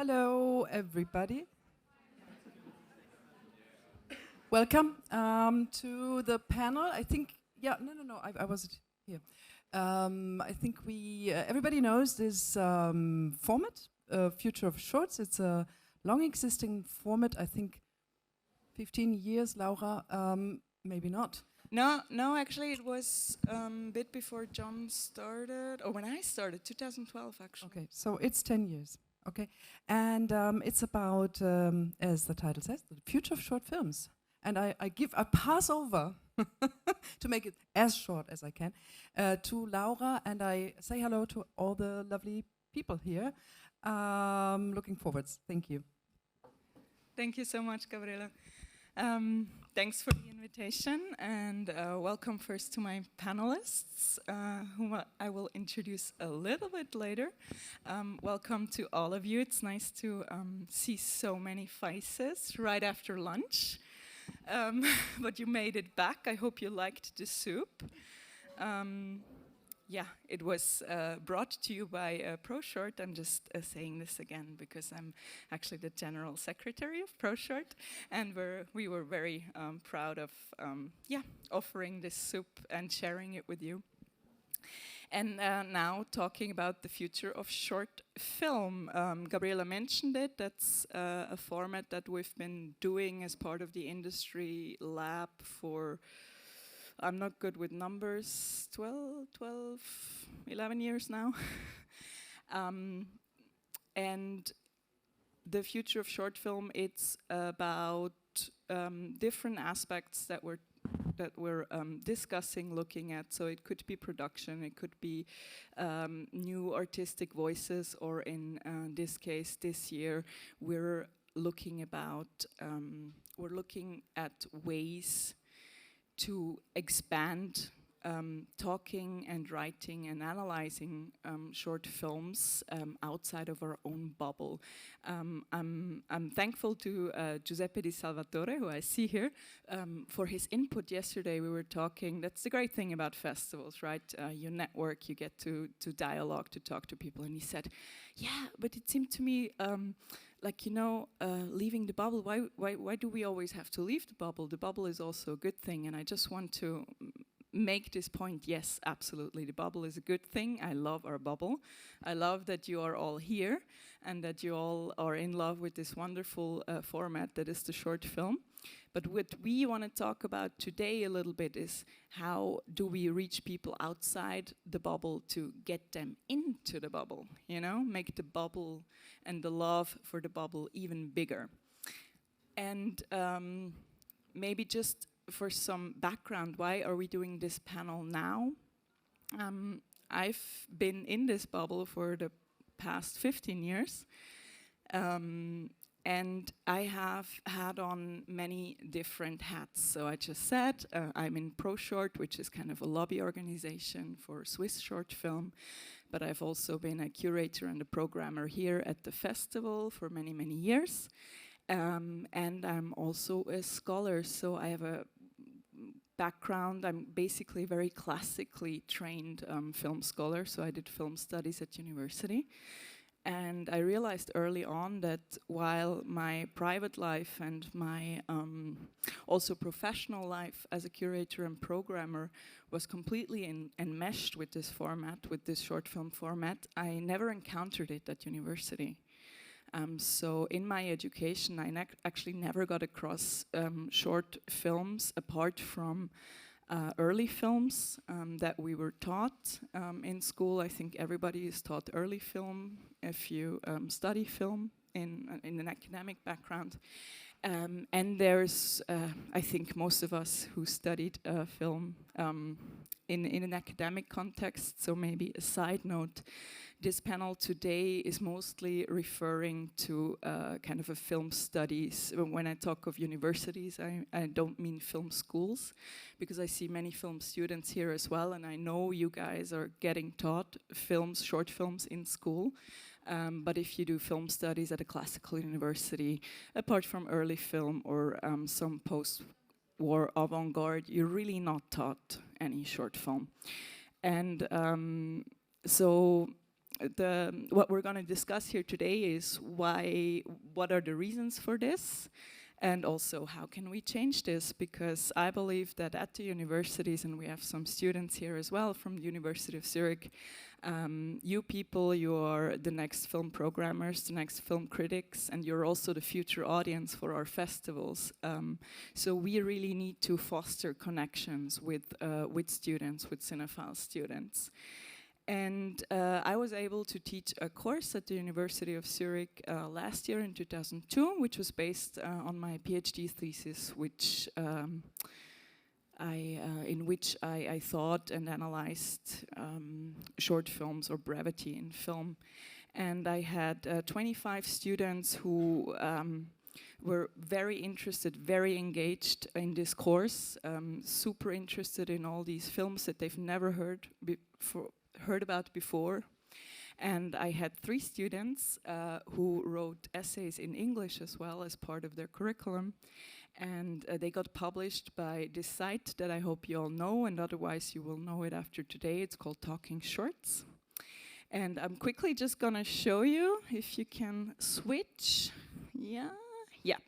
Hello, everybody. Welcome to the panel. I think, no, I wasn't here. I think everybody knows this format, Future of Shorts. It's a long existing format, I think 15 years, Laura, maybe not. No, actually it was a bit before John started, or when I started, 2012 actually. Okay, so it's 10 years. Okay, and it's about, as the title says, the future of short films. And I pass over to make it as short as I can to Laura, and I say hello to all the lovely people here. Looking forwards. Thank you. Thank you so much, Gabriela. Thanks for the invitation, and welcome first to my panelists, whom I will introduce a little bit later. Welcome to all of you. It's nice to see so many faces right after lunch. But you made it back. I hope you liked the soup. Yeah, it was brought to you by ProShort. I'm just saying this again because I'm actually the general secretary of ProShort, and we were very proud of offering this soup and sharing it with you. And now talking about the future of short film. Gabriela mentioned it. That's a format that we've been doing as part of the industry lab for, I'm not good with numbers, 11 years now. And the future of short film, it's about different aspects that we're discussing, looking at. So it could be production, it could be new artistic voices, or in this case, this year, we're looking at ways to expand talking and writing and analyzing short films outside of our own bubble. I'm thankful to Giuseppe Di Salvatore, who I see here, for his input yesterday. We were talking, that's the great thing about festivals, right? You network, you get to dialogue, to talk to people. And he said, yeah, but it seemed to me leaving the bubble, why do we always have to leave the bubble? The bubble is also a good thing. And I just want to make this point. Yes, absolutely, the bubble is a good thing. I love our bubble. I love that you are all here and that you all are in love with this wonderful format that is the short film. But what we want to talk about today a little bit is how do we reach people outside the bubble to get them into the bubble, make the bubble and the love for the bubble even bigger. And maybe just for some background, why are we doing this panel now? I've been in this bubble for the past 15 years. And I have had on many different hats. So I just said I'm in ProShort, which is kind of a lobby organization for Swiss short film. But I've also been a curator and a programmer here at the festival for many, many years. And I'm also a scholar, so I have a background. I'm basically a very classically trained film scholar, so I did film studies at university. And I realized early on that while my private life and my also professional life as a curator and programmer was completely enmeshed with this format, with this short film format, I never encountered it at university. So in my education, I actually never got across short films apart from early films that we were taught in school. I think everybody is taught early film if you study film in an academic background. And there's, I think most of us who studied film in an academic context, so maybe a side note, this panel today is mostly referring to kind of a film studies. When I talk of universities, I don't mean film schools, because I see many film students here as well, and I know you guys are getting taught films, short films in school. But if you do film studies at a classical university, apart from early film or some post-war avant-garde, you're really not taught any short film. And so what we're going to discuss here today is what are the reasons for this, and also how can we change this, because I believe that at the universities, and we have some students here as well from the University of Zurich, you people, you are the next film programmers, the next film critics, and you're also the future audience for our festivals. So we really need to foster connections with students, with cinephile students. And I was able to teach a course at the University of Zurich last year in 2002, which was based on my PhD thesis, in which I thought and analyzed short films or brevity in film. And I had 25 students who were very interested, very engaged in this course, super interested in all these films that they've never heard about before. And I had 3 students who wrote essays in English as well as part of their curriculum. And they got published by this site that I hope you all know, and otherwise you will know it after today. It's called Talking Shorts. And I'm quickly just gonna show you, if you can switch. Yeah,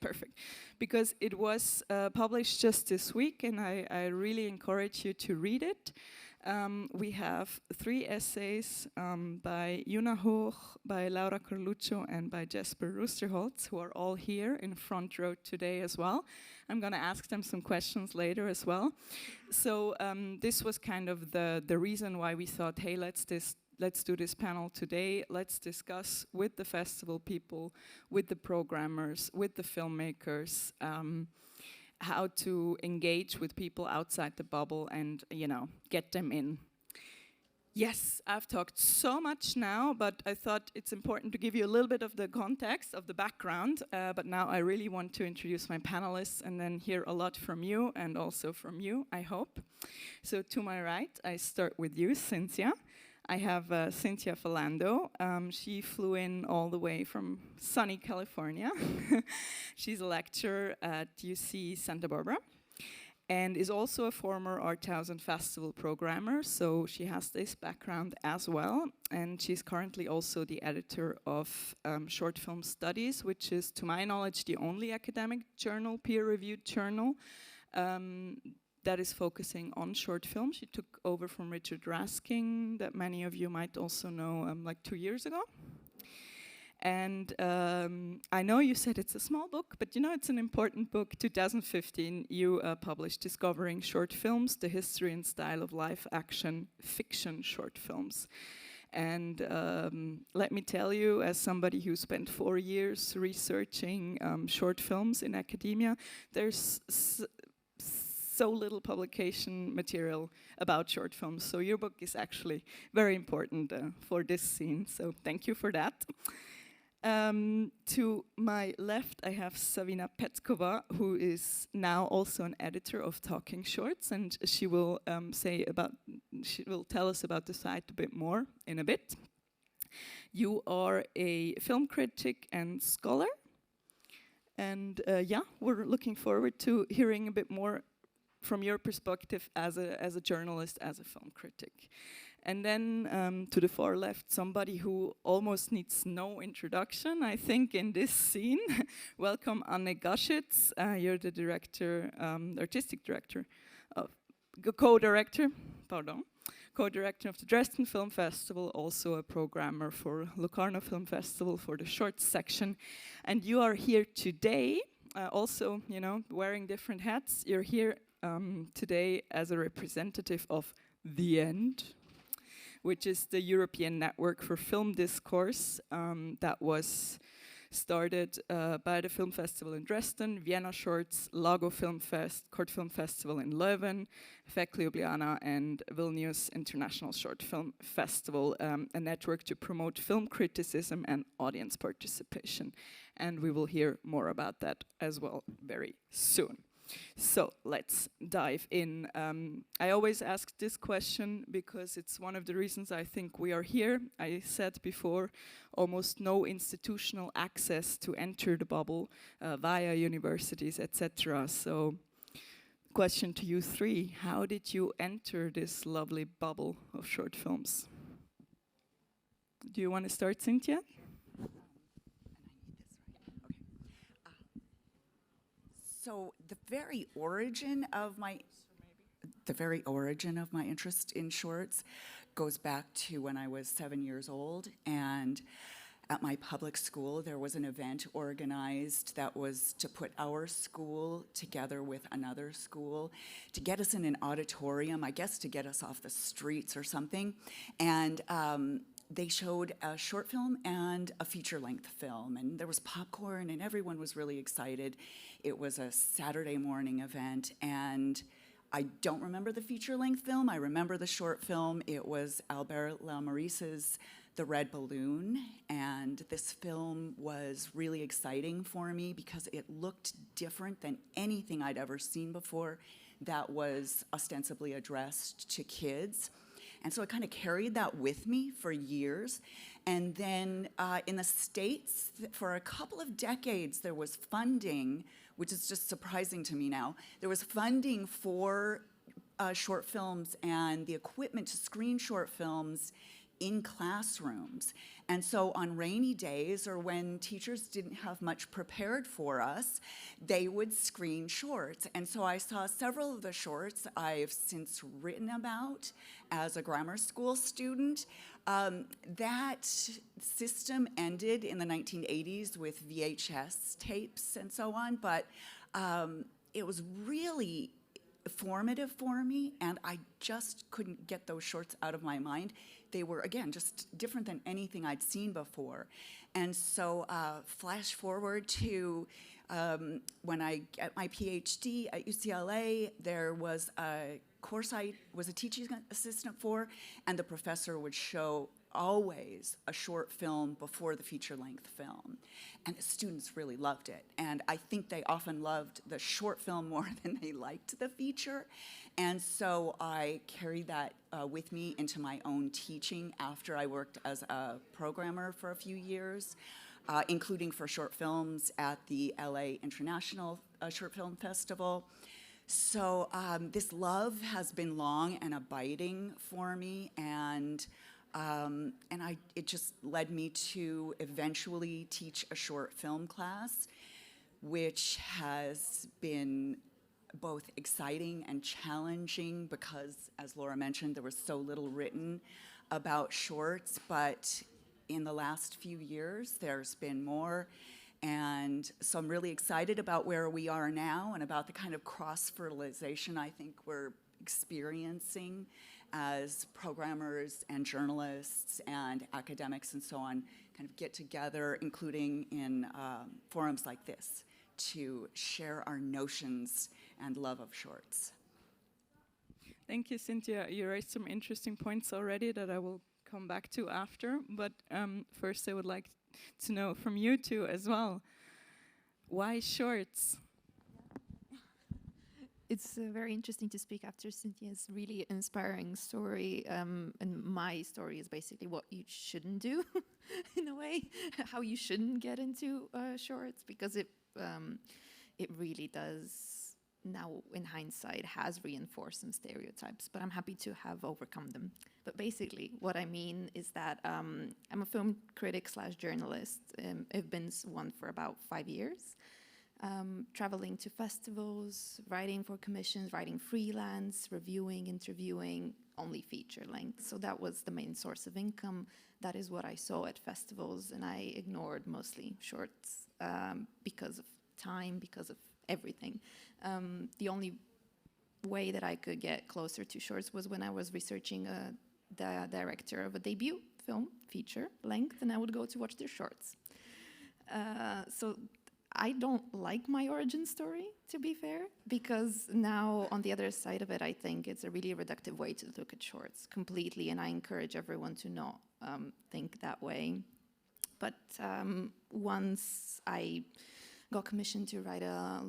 perfect. Because it was published just this week, and I really encourage you to read it. We have 3 essays by Juna Hoch, by Laura Carluccio, and by Jesper Rusterholz, who are all here in front row today as well. I'm going to ask them some questions later as well. So this was kind of the reason why we thought, hey, let's do this panel today. Let's discuss with the festival people, with the programmers, with the filmmakers, how to engage with people outside the bubble and, get them in. Yes, I've talked so much now, but I thought it's important to give you a little bit of the context, of the background, but now I really want to introduce my panelists and then hear a lot from you and also from you, I hope. So to my right, I start with you, Cynthia. I have Cynthia Falando. She flew in all the way from sunny California. She's a lecturer at UC Santa Barbara and is also a former Art House and Festival programmer, so she has this background as well. And she's currently also the editor of Short Film Studies, which is, to my knowledge, the only academic journal, peer-reviewed journal, that is focusing on short film. She took over from Richard Raskin, that many of you might also know, like 2 years ago. And I know you said it's a small book, but it's an important book. 2015, you published Discovering Short Films, the History and Style of Live-Action Fiction Short Films. And let me tell you, as somebody who spent 4 years researching short films in academia, there's so little publication material about short films. So your book is actually very important for this scene. So thank you for that. To my left, I have Savina Petkova, who is now also an editor of Talking Shorts, and she will tell us about the site a bit more in a bit. You are a film critic and scholar, and we're looking forward to hearing a bit more from your perspective as a journalist, as a film critic. And then to the far left, somebody who almost needs no introduction, I think, in this scene. Welcome, Anne Gaschitz. You're the director, artistic director, co-director of the Dresden Film Festival, also a programmer for Locarno Film Festival for the short section. And you are here today, also, wearing different hats. You're here today as a representative of The End, which is the European Network for Film Discourse that was started by the Film Festival in Dresden, Vienna Shorts, Lago Film Fest, Court Film Festival in Leuven, FEC Ljubljana, and Vilnius International Short Film Festival, a network to promote film criticism and audience participation. And we will hear more about that as well very soon. So let's dive in. I always ask this question because it's one of the reasons I think we are here. I said before, almost no institutional access to enter the bubble via universities, etc. So question to you 3, how did you enter this lovely bubble of short films? Do you want to start, Cynthia? So the very origin of my interest in shorts goes back to when I was 7 years old, and at my public school there was an event organized that was to put our school together with another school to get us in an auditorium, I guess to get us off the streets or something, and they showed a short film and a feature-length film, and there was popcorn, and everyone was really excited. It was a Saturday morning event, and I don't remember the feature-length film. I remember the short film. It was Albert Lamourisse's The Red Balloon, and this film was really exciting for me because it looked different than anything I'd ever seen before that was ostensibly addressed to kids. And so I kind of carried that with me for years. And then in the States, for a couple of decades, there was funding, which is just surprising to me now. There was funding for short films and the equipment to screen short films in classrooms. And so on rainy days, or when teachers didn't have much prepared for us, they would screen shorts. And so I saw several of the shorts I've since written about as a grammar school student. That system ended in the 1980s with VHS tapes and so on, but it was really formative for me, and I just couldn't get those shorts out of my mind. They were, again, just different than anything I'd seen before. And so flash forward to when I got my PhD at UCLA, there was a course I was a teaching assistant for, and the professor would show always a short film before the feature-length film. And the students really loved it. And I think they often loved the short film more than they liked the feature. And so I carried that with me into my own teaching after I worked as a programmer for a few years, including for short films at the LA International Short Film Festival. So this love has been long and abiding for me, and it just led me to eventually teach a short film class, which has been both exciting and challenging because, as Laura mentioned, there was so little written about shorts, but in the last few years there's been more. And so I'm really excited about where we are now and about the kind of cross-fertilization I think we're experiencing as programmers and journalists and academics and so on kind of get together, including in forums like this, to share our notions and love of shorts. Thank you, Cynthia. You raised some interesting points already that I will come back to after, but first I would like to know from you two as well, why shorts? It's very interesting to speak after Cynthia's really inspiring story, and my story is basically what you shouldn't do, in a way, how you shouldn't get into shorts, because it really does, now in hindsight, has reinforced some stereotypes, but I'm happy to have overcome them. But basically, what I mean is that I'm a film critic / journalist. I've been one for about 5 years. Traveling to festivals, writing for commissions, writing freelance, reviewing, interviewing, only feature length. So that was the main source of income. That is what I saw at festivals, and I ignored mostly shorts because of time, because of everything. The only way that I could get closer to shorts was when I was researching the director of a debut film, feature length, and I would go to watch their shorts. So I don't like my origin story, to be fair, because now on the other side of it, I think it's a really reductive way to look at shorts completely, and I encourage everyone to not think that way. But once I got commissioned to write a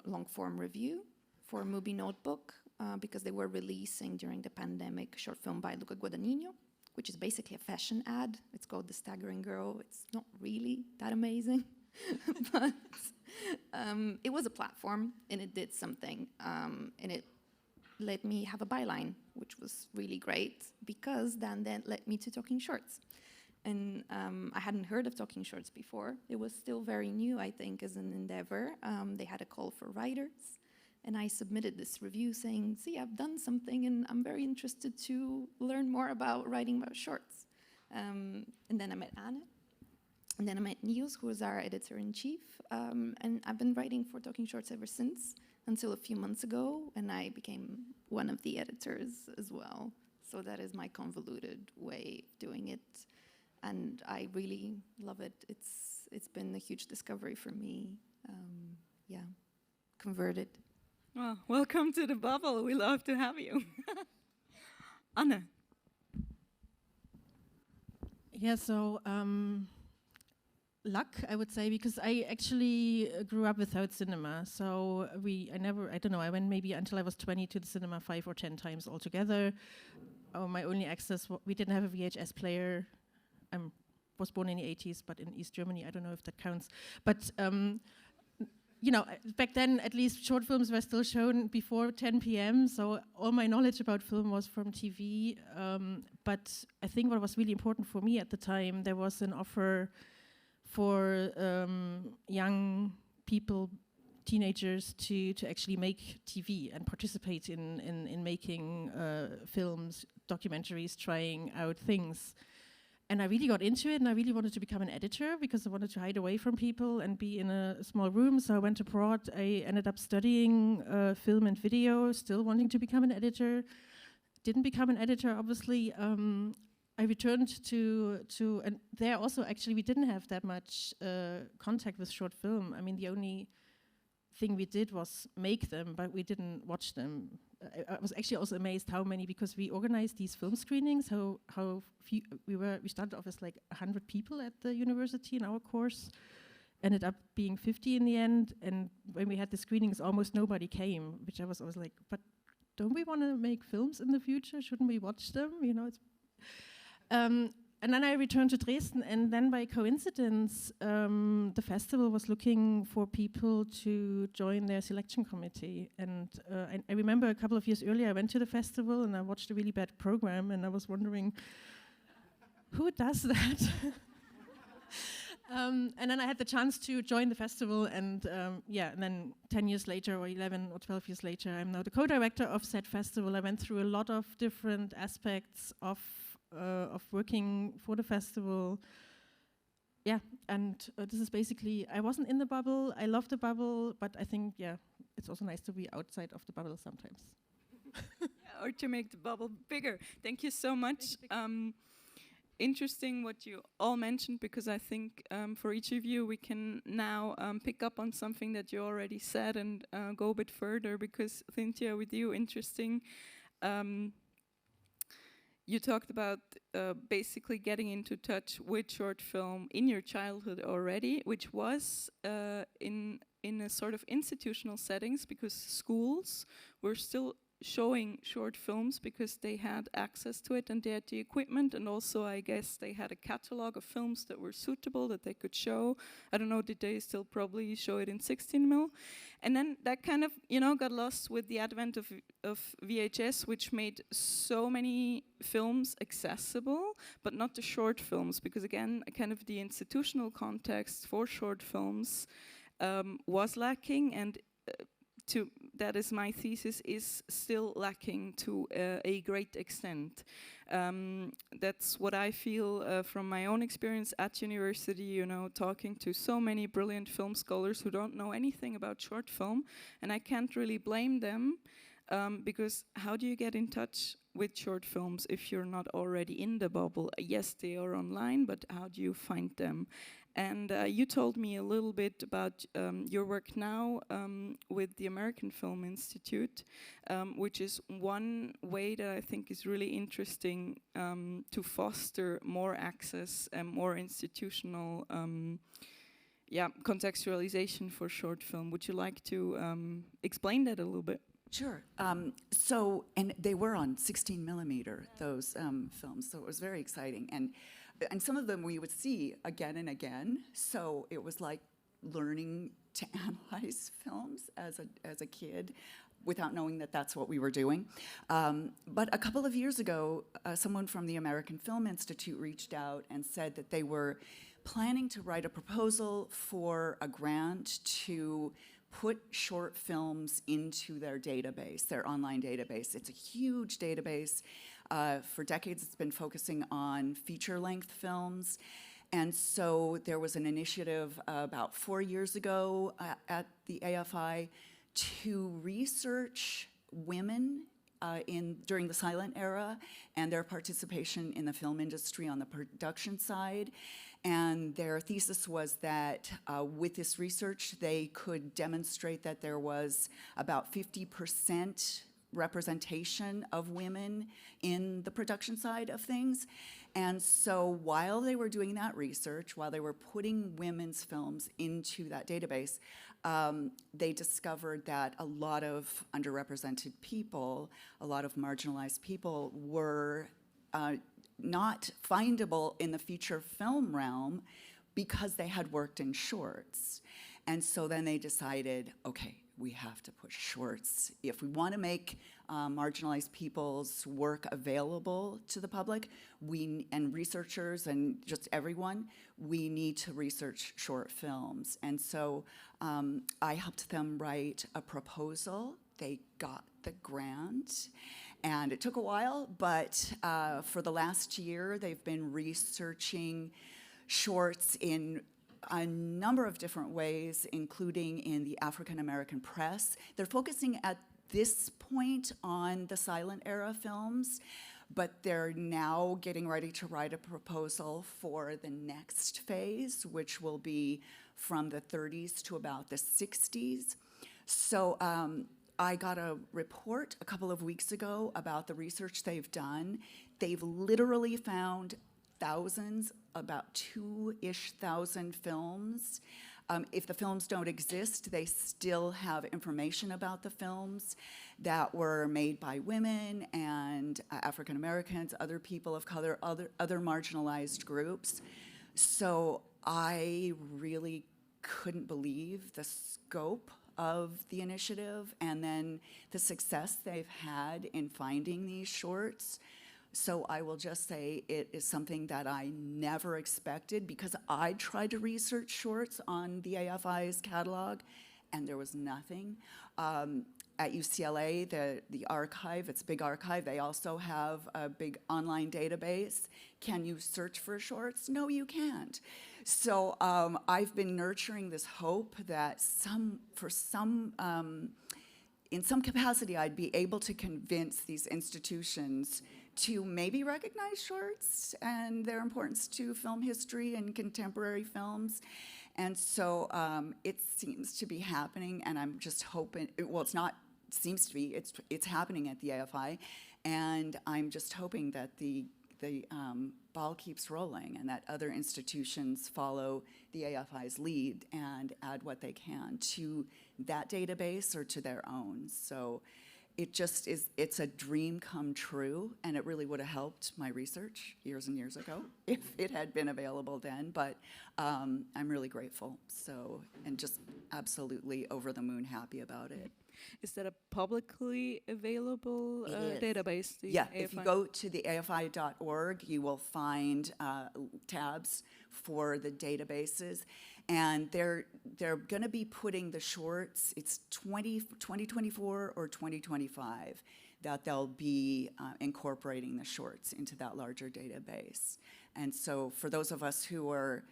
long-form review for Movie Notebook, because they were releasing during the pandemic a short film by Luca Guadagnino, which is basically a fashion ad. It's called The Staggering Girl. It's not really that amazing. But it was a platform, and it did something, and it let me have a byline, which was really great, because then led me to talking shorts. And I hadn't heard of Talking Shorts before. It was still very new, I think, as an endeavor. They had a call for writers, and I submitted this review saying, see, I've done something, and I'm very interested to learn more about writing about shorts. And then I met Anne, and then I met Niels, who was our editor-in-chief, and I've been writing for Talking Shorts ever since, until a few months ago, and I became one of the editors as well. So that is my convoluted way of doing it. And I really love it. It's been a huge discovery for me. Yeah, converted. Well, welcome to the bubble. We love to have you. Anne. Yeah, so luck, I would say, because I actually grew up without cinema. So I went maybe until I was 20 to the cinema 5 or 10 times altogether. My only access, we didn't have a VHS player. I was born in the 80s, but in East Germany, I don't know if that counts. But, back then, at least short films were still shown before 10 p.m., so all my knowledge about film was from TV. But I think what was really important for me at the time, there was an offer for young people, teenagers, to actually make TV and participate in making films, documentaries, trying out things. And I really got into it, and I really wanted to become an editor because I wanted to hide away from people and be in a small room. So I went abroad. I ended up studying film and video, still wanting to become an editor. Didn't become an editor, obviously. I returned to and there also actually we didn't have that much contact with short film. I mean, the only thing we did was make them, but we didn't watch them. I was actually also amazed how many, because we organized these film screenings, how few we started off as like 100 people at the university in our course, ended up being 50 in the end, and when we had the screenings, almost nobody came, which I was always like, but don't we want to make films in the future? Shouldn't we watch them? You know, it's and then I returned to Dresden, and then by coincidence, the festival was looking for people to join their selection committee. And I remember a couple of years earlier, I went to the festival and I watched a really bad program, and I was wondering, who does that? And then I had the chance to join the festival, and and then 10 years later, or 11 or 12 years later, I'm now the co-director of said festival. I went through a lot of different aspects of working for the festival. Yeah, and this is basically, I wasn't in the bubble, I love the bubble, but I think, it's also nice to be outside of the bubble sometimes. Or to make the bubble bigger. Thank you so much. Interesting what you all mentioned, because I think for each of you we can now pick up on something that you already said and go a bit further, because Cynthia, with you, interesting. You talked about basically getting into touch with short film in your childhood already, which was in a sort of institutional settings, because schools were still showing short films because they had access to it and they had the equipment, and also I guess they had a catalog of films that were suitable that they could show. I don't know, did they still probably show it in 16mm? And then that kind of, got lost with the advent of VHS, which made so many films accessible, but not the short films, because again, kind of the institutional context for short films was lacking, and that is my thesis, is still lacking to a great extent. That's what I feel from my own experience at university, talking to so many brilliant film scholars who don't know anything about short film, and I can't really blame them, because how do you get in touch with short films if you're not already in the bubble? Yes, they are online, but how do you find them? And you told me a little bit about your work now with the American Film Institute, which is one way that I think is really interesting to foster more access and more institutional contextualization for short film. Would you like to explain that a little bit? Sure. And they were on 16mm, those films, so it was very exciting. And some of them we would see again and again, so it was like learning to analyze films as a kid. without knowing that that's what we were doing. But a couple of years ago, someone from the American Film Institute reached out and said that they were planning to write a proposal for a grant to put short films into their database, their online database. It's a huge database. For decades, it's been focusing on feature-length films. And so there was an initiative about 4 years ago at the AFI to research women during the silent era and their participation in the film industry on the production side. And their thesis was that with this research, they could demonstrate that there was about 50% representation of women in the production side of things. And so while they were doing that research, while they were putting women's films into that database, they discovered that a lot of underrepresented people, a lot of marginalized people were not findable in the feature film realm because they had worked in shorts. And so then they decided, okay, we have to push shorts. If we want to make marginalized people's work available to the public, and researchers and just everyone, we need to research short films. And so I helped them write a proposal. They got the grant. And it took a while, but for the last year, they've been researching shorts in a number of different ways, including in the African American press. They're focusing at this point on the silent era films, but they're now getting ready to write a proposal for the next phase, which will be from the 30s to about the 60s. So I got a report a couple of weeks ago about the research they've done. They've literally found thousands, about 2-ish thousand films. If the films don't exist, they still have information about the films that were made by women and African Americans, other people of color, other marginalized groups. So I really couldn't believe the scope of the initiative and then the success they've had in finding these shorts. So I will just say it is something that I never expected, because I tried to research shorts on the AFI's catalog and there was nothing. At UCLA, the archive, it's a big archive, they also have a big online database. Can you search for shorts? No, you can't. So I've been nurturing this hope that in some capacity, I'd be able to convince these institutions to maybe recognize shorts and their importance to film history and contemporary films. And so it seems to be happening, and I'm just hoping, well, it's not seems to be, it's happening at the AFI, and I'm just hoping that the ball keeps rolling and that other institutions follow the AFI's lead and add what they can to that database or to their own. So it just is, it's a dream come true, and it really would have helped my research years and years ago if it had been available then, but I'm really grateful. So, and just absolutely over the moon happy about it. Is that a publicly available database? The Yeah, AFI? if you go to the afi.org, you will find tabs for the databases, and they're going to be putting the shorts, it's 2024 or 2025, that they'll be incorporating the shorts into that larger database. And so for those of us who are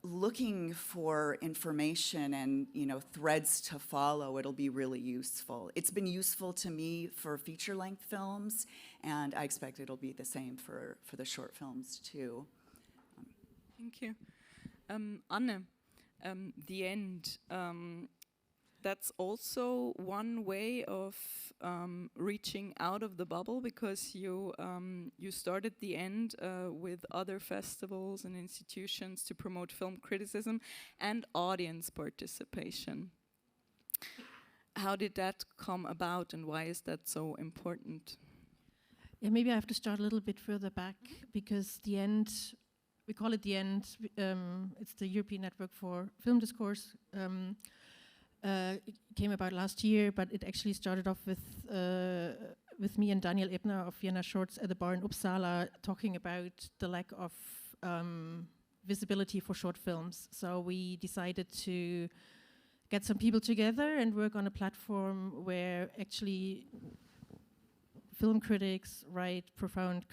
looking for information and, you know, threads to follow, it'll be really useful. It's been useful to me for feature-length films, and I expect it'll be the same for the short films too. Thank you. Anne, the end. That's also one way of reaching out of the bubble, because you started the end with other festivals and institutions to promote film criticism and audience participation. How did that come about, and why is that so important? Yeah, maybe I have to start a little bit further back, because the end, we call it the end, it's the European Network for Film Discourse. it came about last year, but it actually started off with me and Daniel Ebner of Vienna Shorts at the bar in Uppsala talking about the lack of visibility for short films. So we decided to get some people together and work on a platform where actually film critics write profound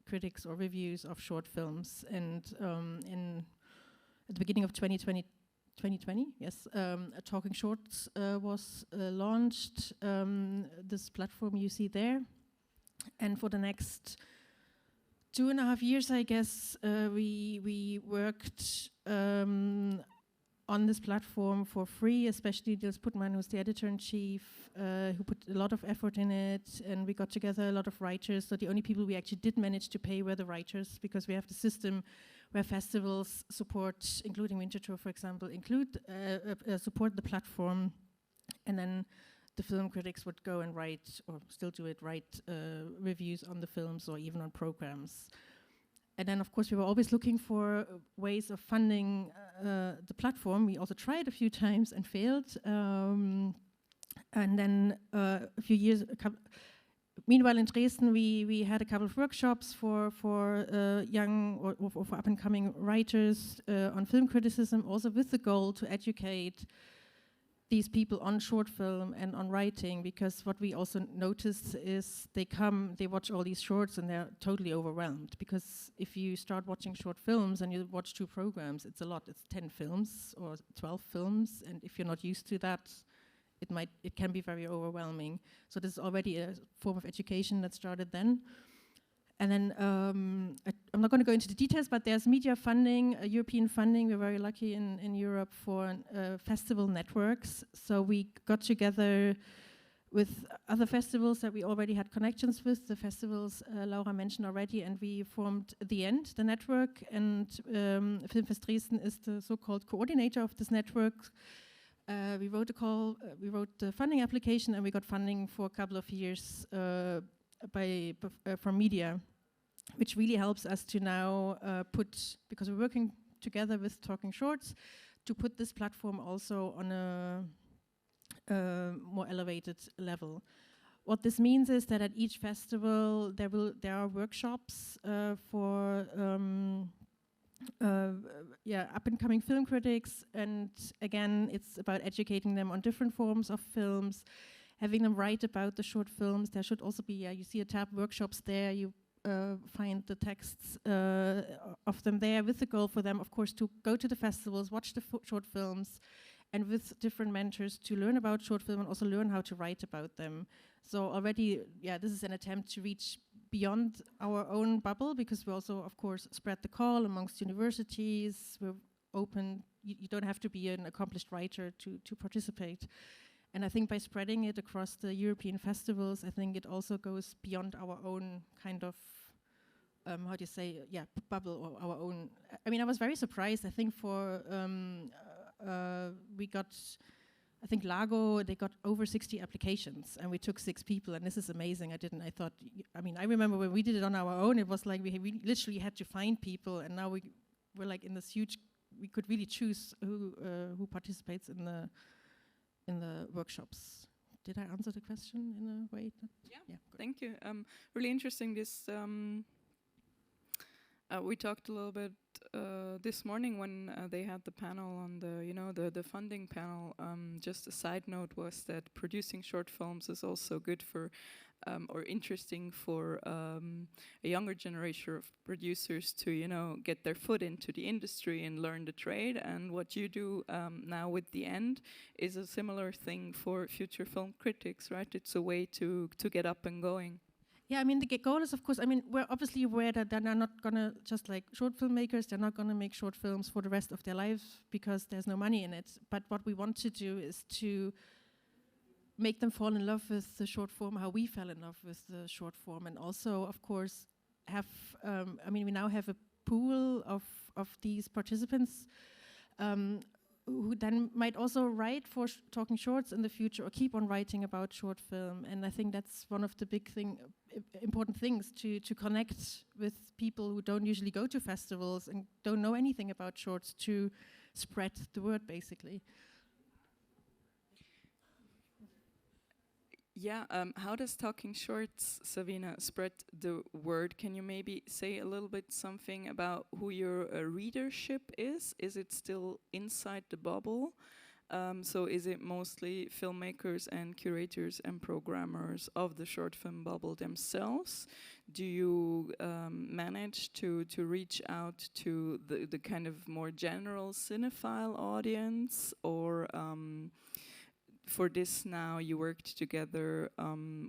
critics or reviews of short films. And at the beginning of 2020, yes, Talking Shorts was launched, this platform you see there. And for the next 2.5 years, I guess, we worked on this platform for free, especially Niels Putman, who's the editor-in-chief, who put a lot of effort in it, and we got together a lot of writers. So the only people we actually did manage to pay were the writers, because we have the system where festivals support, including Winterthur, for example, support the platform, and then the film critics would go and write, or still do it, write reviews on the films or even on programs. And then, of course, we were always looking for ways of funding the platform. We also tried a few times and failed. And then a few years, meanwhile in Dresden, we had a couple of workshops for young or for up-and-coming writers on film criticism, also with the goal to educate these people on short film and on writing, because what we also noticed is they watch all these shorts and they're totally overwhelmed, because if you start watching short films and you watch 2 programs, it's a lot. It's 10 films or 12 films, and if you're not used to that, it can be very overwhelming. So this is already a form of education that started then. And then I'm not going to go into the details, but there's media funding, European funding. We're very lucky in Europe for festival networks. So we got together with other festivals that we already had connections with, the festivals Laura mentioned already, and we formed The End, the network, and Filmfest Dresden is the so-called coordinator of this network. We wrote the funding application, and we got funding for a couple of years from media, which really helps us to now because we're working together with Talking Shorts, to put this platform also on a more elevated level. What this means is that at each festival there are workshops for up-and-coming film critics, and again, it's about educating them on different forms of films, having them write about the short films. There should also be, you see a tab, workshops there, you find the texts of them there, with the goal for them, of course, to go to the festivals, watch the short films, and with different mentors to learn about short film and also learn how to write about them. So already, this is an attempt to reach beyond our own bubble, because we also, of course, spread the call amongst universities. We're open. You don't have to be an accomplished writer to participate. And I think by spreading it across the European festivals, I think it also goes beyond our own kind of, bubble, or our own. I mean, I was very surprised. I think we got, I think Lago, they got over 60 applications, and we took 6 people, and this is amazing. I remember when we did it on our own, it was like we literally had to find people, and now we're like in this huge, we could really choose who participates in the workshops. Did I answer the question in a way? Yeah, thank you. Really interesting. This we talked a little bit this morning when they had the panel on the funding panel. Just a side note was that producing short films is also good for or interesting for a younger generation of producers to get their foot into the industry and learn the trade. And what you do now with The End is a similar thing for future film critics, right? It's a way to get up and going. Yeah, I mean, the goal is, of course, I mean, we're obviously aware that they're not going to, just like short filmmakers, they're not going to make short films for the rest of their lives because there's no money in it. But what we want to do is to make them fall in love with the short form, how we fell in love with the short form. And also, of course, we now have a pool of these participants who then might also write for Talking Shorts in the future, or keep on writing about short film. And I think that's one of the important things, to connect with people who don't usually go to festivals and don't know anything about shorts, to spread the word, basically. Yeah, how does Talking Shorts, Savina, spread the word? Can you maybe say a little bit something about who your readership is? Is it still inside the bubble? So is it mostly filmmakers and curators and programmers of the short film bubble themselves? Do you manage to reach out to the kind of more general cinephile audience, or for this now you worked together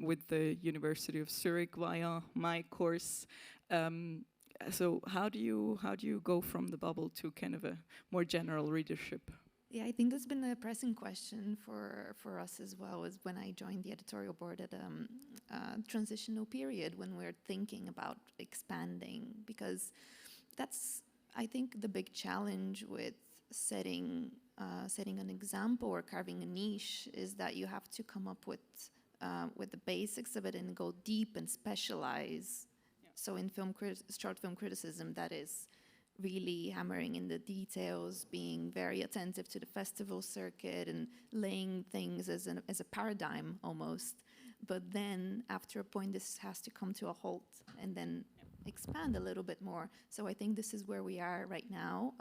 with the University of Zurich via my course? So how do you go from the bubble to kind of a more general readership? Yeah, I think that's been a pressing question for us as well, as when I joined the editorial board at a transitional period when we're thinking about expanding, because that's, I think, the big challenge with setting an example or carving a niche, is that you have to come up with the basics of it and go deep and specialize. Yeah. So in short film criticism, that is really hammering in the details, being very attentive to the festival circuit and laying things as a paradigm almost. But then after a point, this has to come to a halt and then expand a little bit more. So I think this is where we are right now,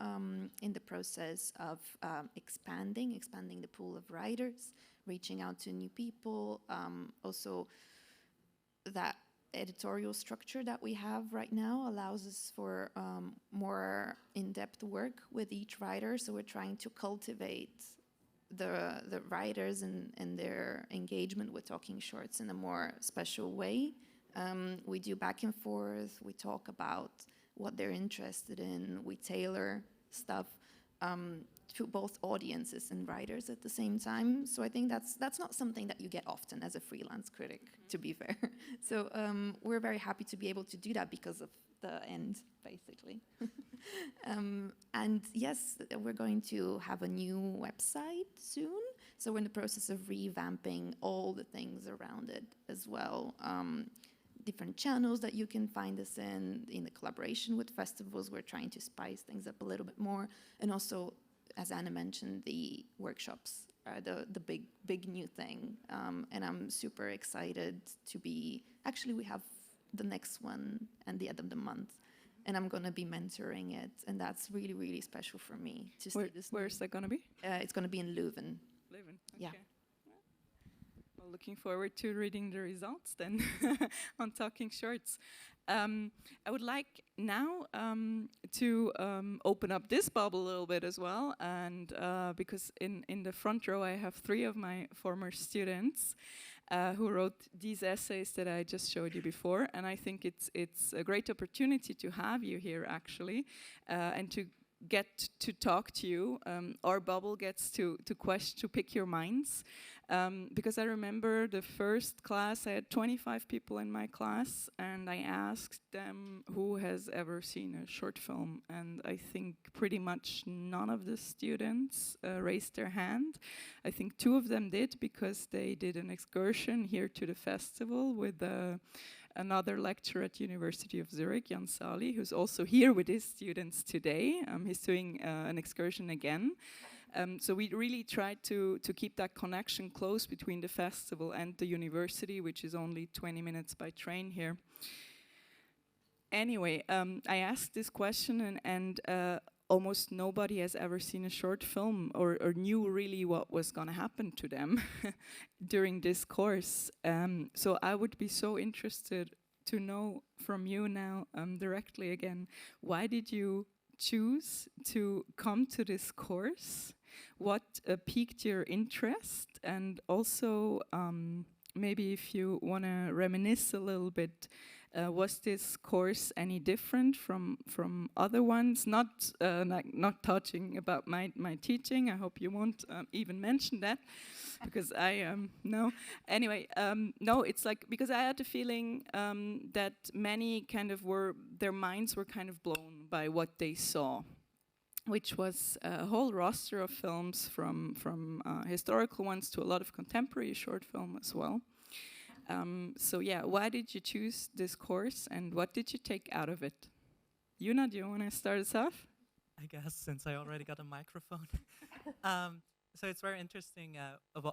in the process of expanding the pool of writers, reaching out to new people. Also, that editorial structure that we have right now allows us for more in-depth work with each writer. So we're trying to cultivate the writers and their engagement with Talking Shorts in a more special way. We do back and forth. We talk about what they're interested in. We tailor stuff to both audiences and writers at the same time. So I think that's not something that you get often as a freelance critic, to be fair. So we're very happy to be able to do that because of the end, basically. And yes, we're going to have a new website soon. So we're in the process of revamping all the things around it as well. Different channels that you can find us in the collaboration with festivals. We're trying to spice things up a little bit more. And also, as Anna mentioned, the workshops are the big new thing. And I'm super excited to be, actually we have the next one at the end of the month. And I'm going to be mentoring it. And that's really, really special for me to see this. Where's that going to be? It's going to be in Leuven. Leuven, okay. Yeah. Well, looking forward to reading the results then on Talking Shorts. I would like now to open up this bubble a little bit as well, and because in the front row I have 3 of my former students who wrote these essays that I just showed you before, and I think it's a great opportunity to have you here actually, and to get to talk to you. Our bubble gets to pick your minds. Because I remember the first class, I had 25 people in my class, and I asked them who has ever seen a short film, and I think pretty much none of the students raised their hand. I think 2 of them did, because they did an excursion here to the festival with another lecturer at University of Zurich, Jan Sali, who's also here with his students today. He's doing an excursion again. So we really tried to keep that connection close between the festival and the university, which is only 20 minutes by train here. Anyway, I asked this question, and almost nobody has ever seen a short film or knew really what was going to happen to them during this course. So I would be so interested to know from you now directly again, why did you choose to come to this course? What piqued your interest? And also, maybe if you want to reminisce a little bit, was this course any different from other ones? Not touching about my teaching. I hope you won't even mention that, because I no. Anyway, no. It's like, because I had the feeling that many kind of their minds were kind of blown by what they saw, which was a whole roster of films from historical ones to a lot of contemporary short film as well. So yeah, why did you choose this course, and what did you take out of it? Yuna, do you want to start us off? I guess, since I already got a microphone. So it's very interesting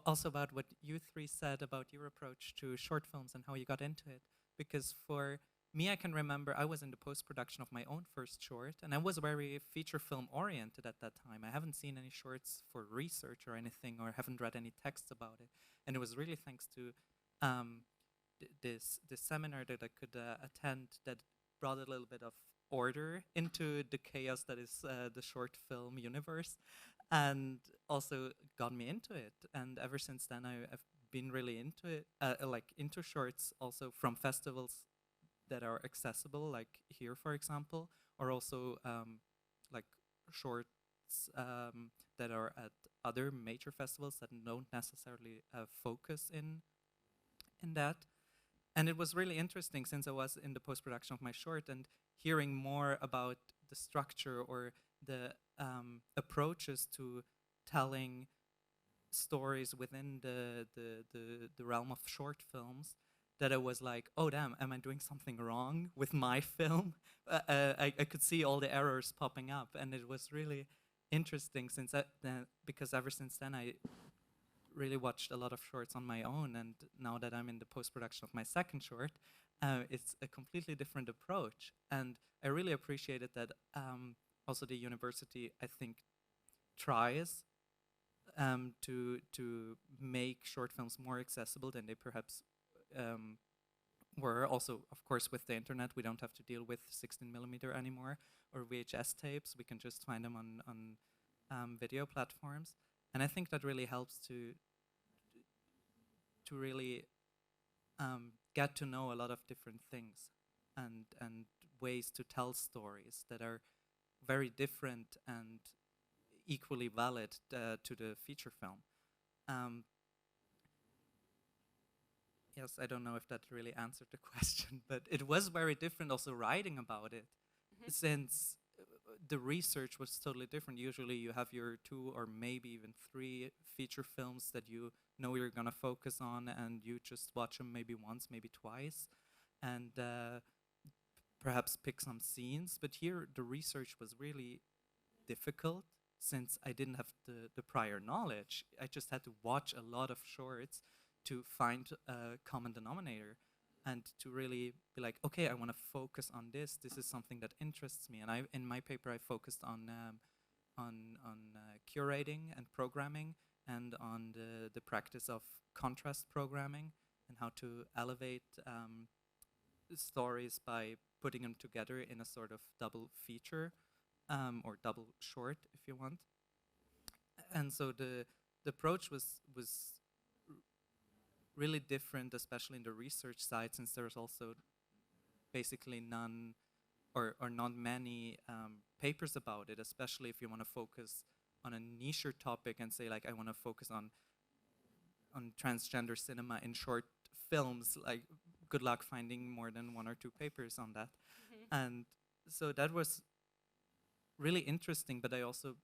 also about what you three said about your approach to short films and how you got into it. Because for me, I can remember I was in the post-production of my own first short, and I was very feature film oriented at that time. I haven't seen any shorts for research or anything, or haven't read any texts about it. And it was really thanks to this seminar that I could attend that brought a little bit of order into the chaos that is the short film universe, and also got me into it. And ever since then, I've been really into it, like into shorts, also from festivals that are accessible, like here, for example, or also like shorts that are at other major festivals that don't necessarily focus in that. And it was really interesting since I was in the post-production of my short and hearing more about the structure or the approaches to telling stories within the realm of short films, that I was like, oh damn, am I doing something wrong with my film? I could see all the errors popping up, and it was really interesting since because ever since then I really watched a lot of shorts on my own, and now that I'm in the post-production of my second short, it's a completely different approach. And I really appreciated that also the university, I think, tries to make short films more accessible than they perhaps were. Also, of course, with the internet, we don't have to deal with 16mm anymore or VHS tapes. We can just find them on video platforms. And I think that really helps to really get to know a lot of different things and ways to tell stories that are very different and equally valid to the feature film. Yes, I don't know if that really answered the question, but it was very different also writing about it, since the research was totally different. Usually you have your 2 or maybe even 3 feature films that you know you're gonna focus on, and you just watch them maybe once, maybe twice, and perhaps pick some scenes. But here the research was really difficult since I didn't have the prior knowledge. I just had to watch a lot of shorts to find a common denominator and to really be like, okay, I want to focus on this. This is something that interests me. And in my paper, I focused on curating and programming, and on the practice of contrast programming, and how to elevate stories by putting them together in a sort of double feature or double short, if you want. And so the approach was really different, especially in the research side, since there's also basically none or not many papers about it, especially if you want to focus on a niche topic and say, like, I want to focus on transgender cinema in short films. Like, good luck finding more than 1 or 2 papers on that. And so that was really interesting, but I also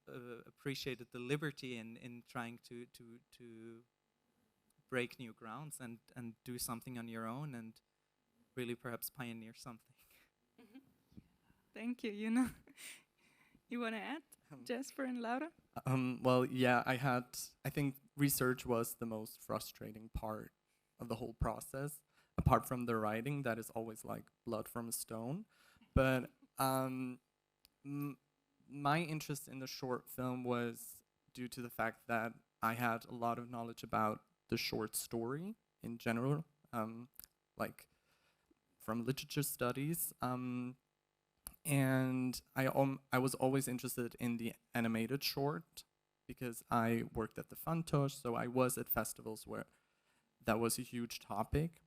appreciated the liberty in trying to break new grounds and do something on your own and really perhaps pioneer something. Thank you. You want to add, Jasper and Laura? Well, yeah, I think research was the most frustrating part of the whole process, apart from the writing that is always like blood from a stone. But my interest in the short film was due to the fact that I had a lot of knowledge about the short story in general, like from literature studies, and I was always interested in the animated short because I worked at the Fantoche, so I was at festivals where that was a huge topic,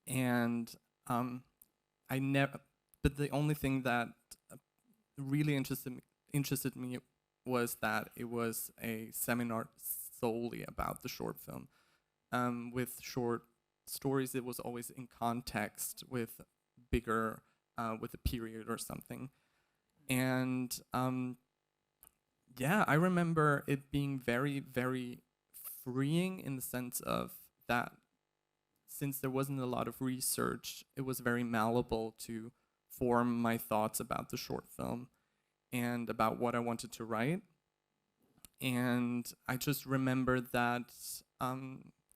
and I never. But the only thing that really interested me was that it was a seminar solely about the short film. With short stories, it was always in context with bigger, with a period or something. And yeah, I remember it being very, very freeing in the sense of that since there wasn't a lot of research, it was very malleable to form my thoughts about the short film and about what I wanted to write. and I just remember that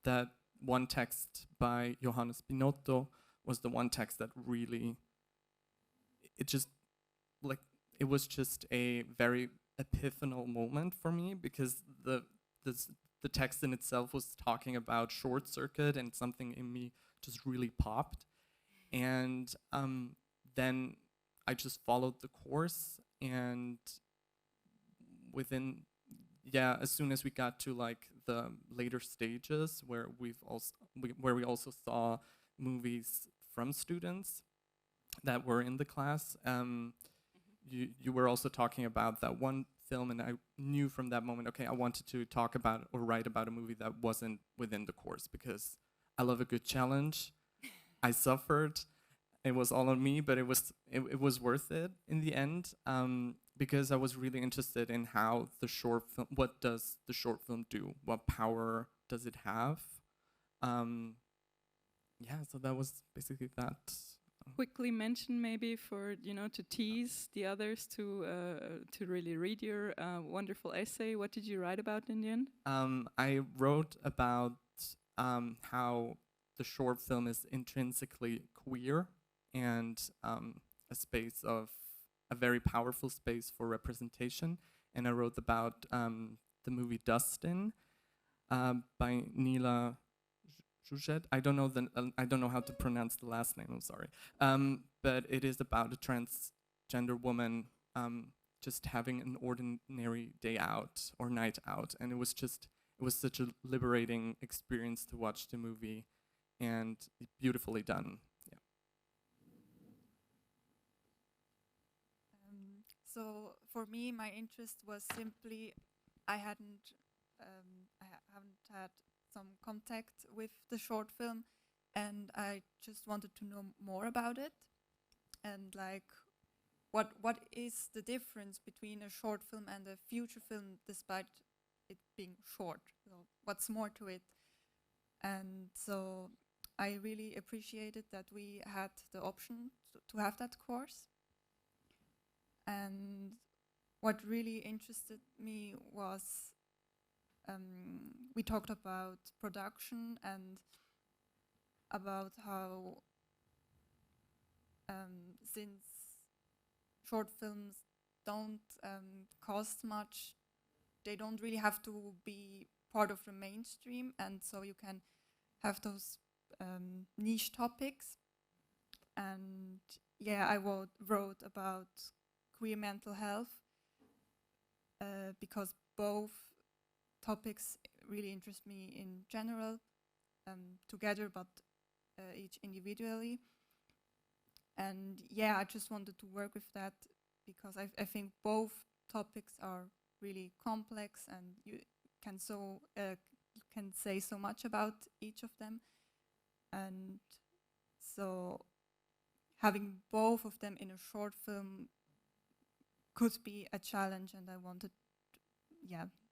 that one text by Johannes Binotto was the one text that really, it just, like, it was just a very epiphanal moment for me, because the text in itself was talking about short circuit, and something in me just really popped. And then I just followed the course, and as soon as we got to like the later stages where we also saw movies from students that were in the class, you were also talking about that one film, and I knew from that moment, okay, I wanted to talk about or write about a movie that wasn't within the course, because I love a good challenge. I suffered. It was all on me, but it was worth it in the end, because I was really interested in how the short film, what does the short film do? What power does it have? So that was basically that. Quickly mention maybe for, to tease the others to really read your wonderful essay. What did you write about in the end? I wrote about how the short film is intrinsically queer, and a very powerful space for representation. And I wrote about the movie Dustin by Nila Jujet. I don't know how to pronounce the last name. I'm sorry. But it is about a transgender woman just having an ordinary day out or night out, and it was such a liberating experience to watch the movie, and beautifully done. Yeah. So for me, my interest was simply I haven't had some contact with the short film, and I just wanted to know more about it, and like what is the difference between a short film and a feature film, despite it being short? So what's more to it? And so I really appreciated that we had the option to have that course. And what really interested me was we talked about production and about how since short films don't cost much, they don't really have to be part of the mainstream, and so you can have those niche topics. And yeah, I wrote about queer mental health because both topics really interest me in general, together, but each individually. And yeah, I just wanted to work with that because I think both topics are really complex, and you can say so much about each of them. And so having both of them in a short film could be a challenge, and I wanted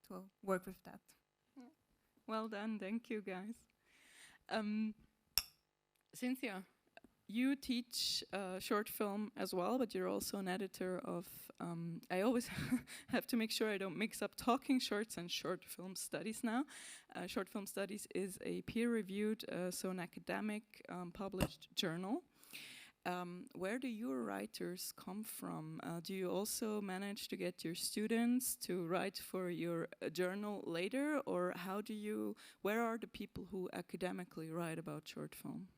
to work with that. Well done, thank you guys. Cynthia, you teach short film as well, but you're also an editor of, I always have to make sure I don't mix up talking shorts and short film studies now. Short film studies is a peer-reviewed, so an academic published journal. Where do your writers come from? Do you also manage to get your students to write for your journal later, or where are the people who academically write about short film?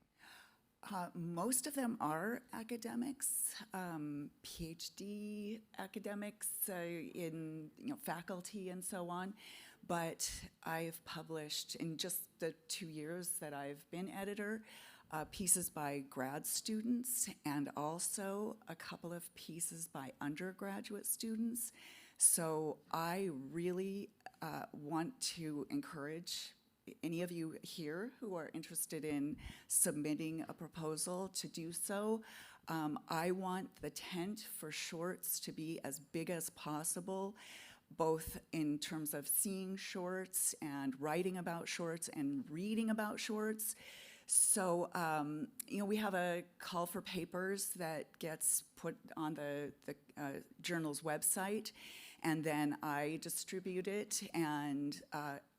Most of them are academics, PhD academics in faculty and so on. But I've published in just the 2 years that I've been editor, pieces by grad students and also a couple of pieces by undergraduate students. So I really want to encourage any of you here who are interested in submitting a proposal to do so. I want the tent for shorts to be as big as possible, both in terms of seeing shorts and writing about shorts and reading about shorts. So, we have a call for papers that gets put on the journal's website, and then I distribute it, and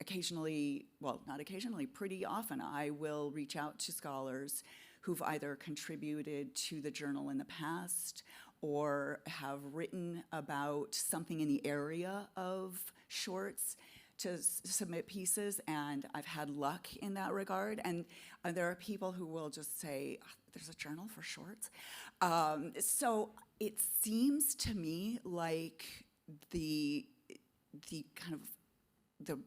occasionally, well, not occasionally, pretty often, I will reach out to scholars who've either contributed to the journal in the past or have written about something in the area of shorts to submit pieces, and I've had luck in that regard. And there are people who will just say, "Oh, there's a journal for shorts." So it seems to me like the kind of the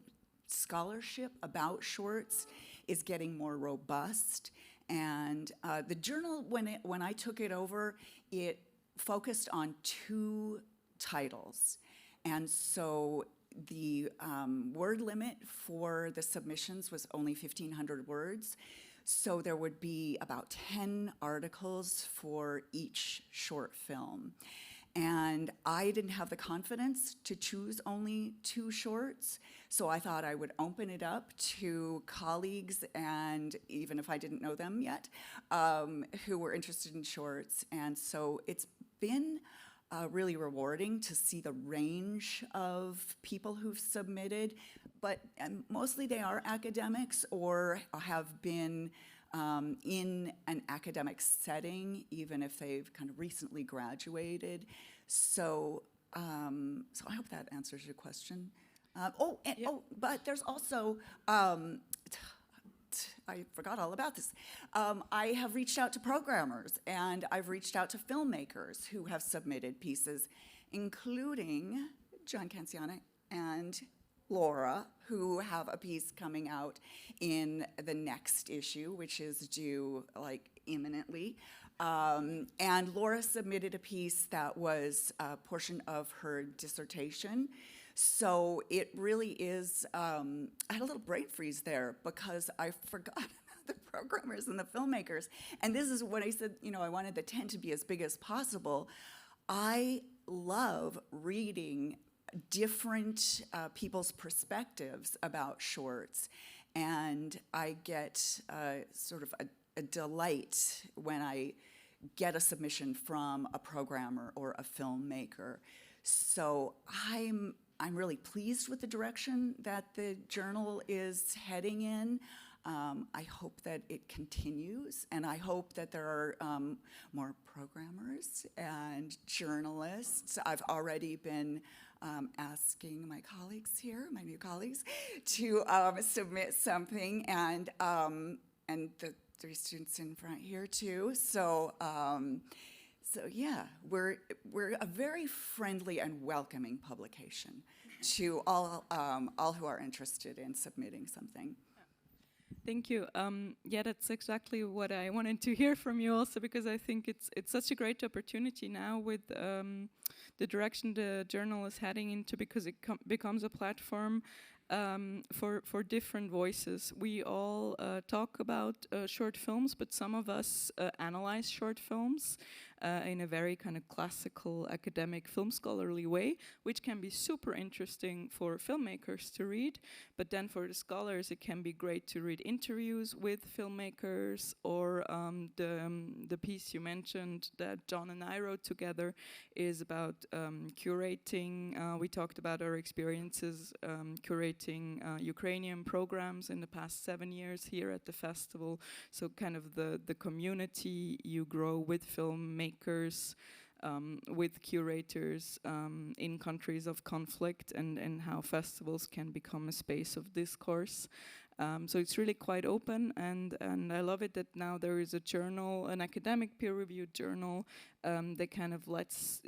scholarship about shorts is getting more robust. And the journal, when I took it over, it focused on 2 titles. And so the word limit for the submissions was only 1,500 words. So there would be about 10 articles for each short film. And I didn't have the confidence to choose only 2 shorts, so I thought I would open it up to colleagues, and even if I didn't know them yet, who were interested in shorts. And so it's been really rewarding to see the range of people who've submitted, but mostly they are academics or have been in an academic setting, even if they've kind of recently graduated. So, so I hope that answers your question. But there's also, I forgot all about this. I have reached out to programmers, and I've reached out to filmmakers who have submitted pieces, including John Canciana and Laura, who have a piece coming out in the next issue, which is due like imminently. And Laura submitted a piece that was a portion of her dissertation. So it really is, I had a little brain freeze there because I forgot about the programmers and the filmmakers. And this is what I said, you know, I wanted the tent to be as big as possible. I love reading different people's perspectives about shorts, and I get sort of a delight when I get a submission from a programmer or a filmmaker. So I'm really pleased with the direction that the journal is heading in. I hope that it continues, and I hope that there are more programmers and journalists. I've already been asking my colleagues here, my new colleagues, to submit something, and the 3 students in front here too. So, so yeah, we're a very friendly and welcoming publication to all who are interested in submitting something. Thank you. Yeah, that's exactly what I wanted to hear from you also, because I think it's such a great opportunity now with the direction the journal is heading into, because it becomes a platform for different voices. We all talk about short films, but some of us analyze short films in a very kind of classical academic film scholarly way, which can be super interesting for filmmakers to read. But then for the scholars, it can be great to read interviews with filmmakers, or the piece you mentioned that John and I wrote together is about curating. We talked about our experiences curating Ukrainian programs in the past 7 years here at the festival. So kind of the community you grow with filmmakers, with curators in countries of conflict, and how festivals can become a space of discourse. So it's really quite open, and I love it that now there is a journal, an academic peer-reviewed journal that kind of lets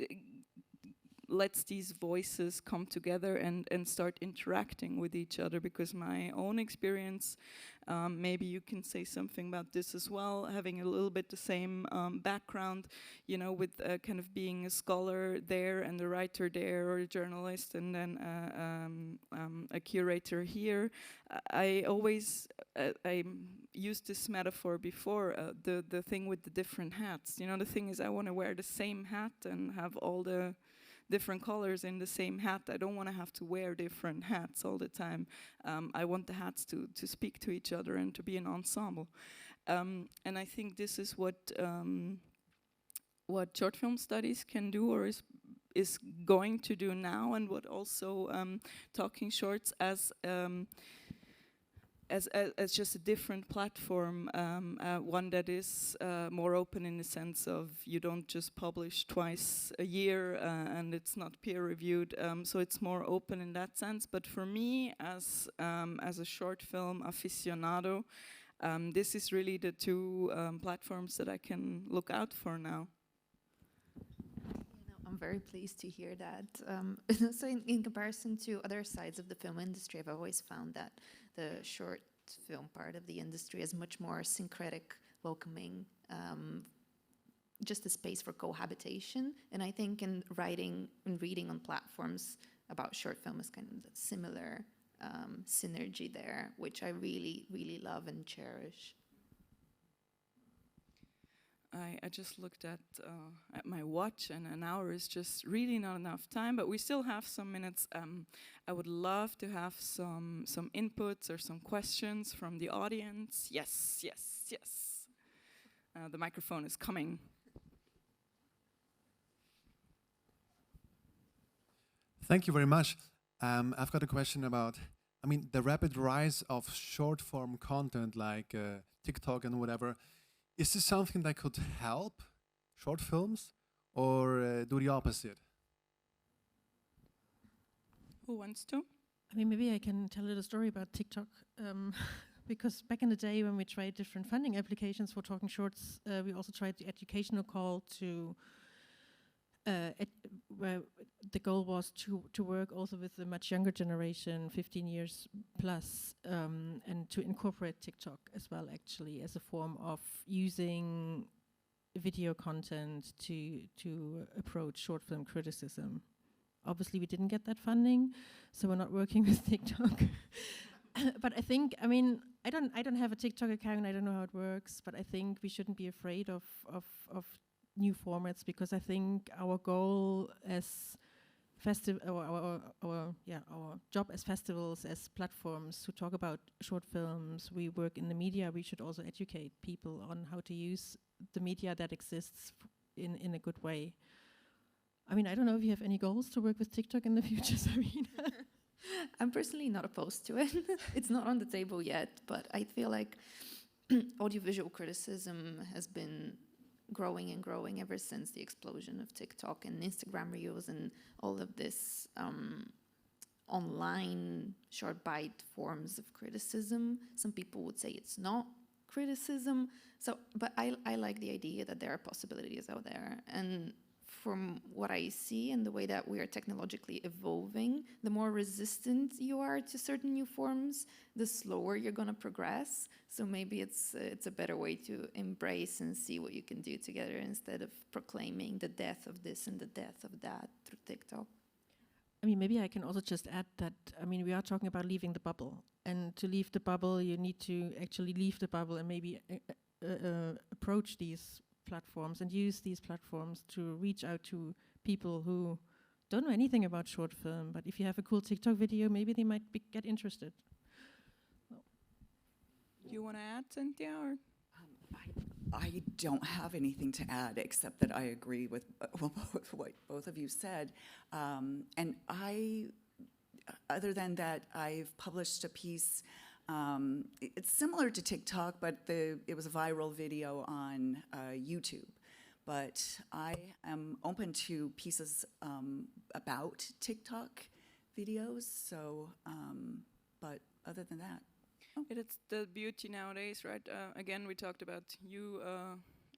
these voices come together and start interacting with each other. Because my own experience, maybe you can say something about this as well, having a little bit the same background, you know, with kind of being a scholar there and a writer there, or a journalist, and then a curator here. I always I used this metaphor before, the thing with the different hats. You know, the thing is, I want to wear the same hat and have all the different colors in the same hat. I don't want to have to wear different hats all the time. I want the hats to speak to each other and to be an ensemble. And I think this is what short film studies can do, or is going to do now, and what also Talking Shorts as just a different platform, one that is more open in the sense of you don't just publish twice a year and it's not peer reviewed, so it's more open in that sense. But for me, as a short film aficionado, this is really the two platforms that I can look out for now. I'm very pleased to hear that. So in comparison to other sides of the film industry, I've always found that the short film part of the industry is much more syncretic, welcoming, just a space for cohabitation. And I think in writing and reading on platforms about short film is kind of a similar synergy there, which I really, really love and cherish. I just looked at my watch, and an hour is just really not enough time, but we still have some minutes. I would love to have some inputs or some questions from the audience. Yes, yes, yes. The microphone is coming. Thank you very much. I've got a question about, the rapid rise of short-form content like TikTok and whatever. Is this something that could help short films, or do the opposite? Who wants to? Maybe I can tell a little story about TikTok. Because back in the day when we tried different funding applications for Talking Shorts, we also tried the educational call to, where the goal was to work also with the much younger generation, 15 years plus, and to incorporate TikTok as well, actually, as a form of using video content to approach short film criticism. Obviously, we didn't get that funding, so we're not working with TikTok. But I think, I don't have a TikTok account. I don't know how it works, but I think we shouldn't be afraid of new formats, because I think our goal as our job as festivals, as platforms to talk about short films, we work in the media. We should also educate people on how to use the media that exists in a good way. I don't know if you have any goals to work with TikTok in the future, Sarina. I'm personally not opposed to it. It's not on the table yet, but I feel like audiovisual criticism has been growing and growing ever since the explosion of TikTok and Instagram Reels and all of this online short bite forms of criticism. Some people would say it's not criticism. But I like the idea that there are possibilities out there. And from what I see and the way that we are technologically evolving, the more resistant you are to certain new forms, the slower you're going to progress. So maybe it's a better way to embrace and see what you can do together instead of proclaiming the death of this and the death of that through TikTok. Maybe I can also just add that, we are talking about leaving the bubble. And to leave the bubble, you need to actually leave the bubble and maybe approach these platforms and use these platforms to reach out to people who don't know anything about short film, but if you have a cool TikTok video, maybe they might get interested. Do you want to add, Cynthia? Or? I don't have anything to add except that I agree with what both of you said. And other than that, I've published a piece. It's similar to TikTok, but it was a viral video on YouTube. But I am open to pieces about TikTok videos. So, but other than that, It's the beauty nowadays, right? Again, we talked about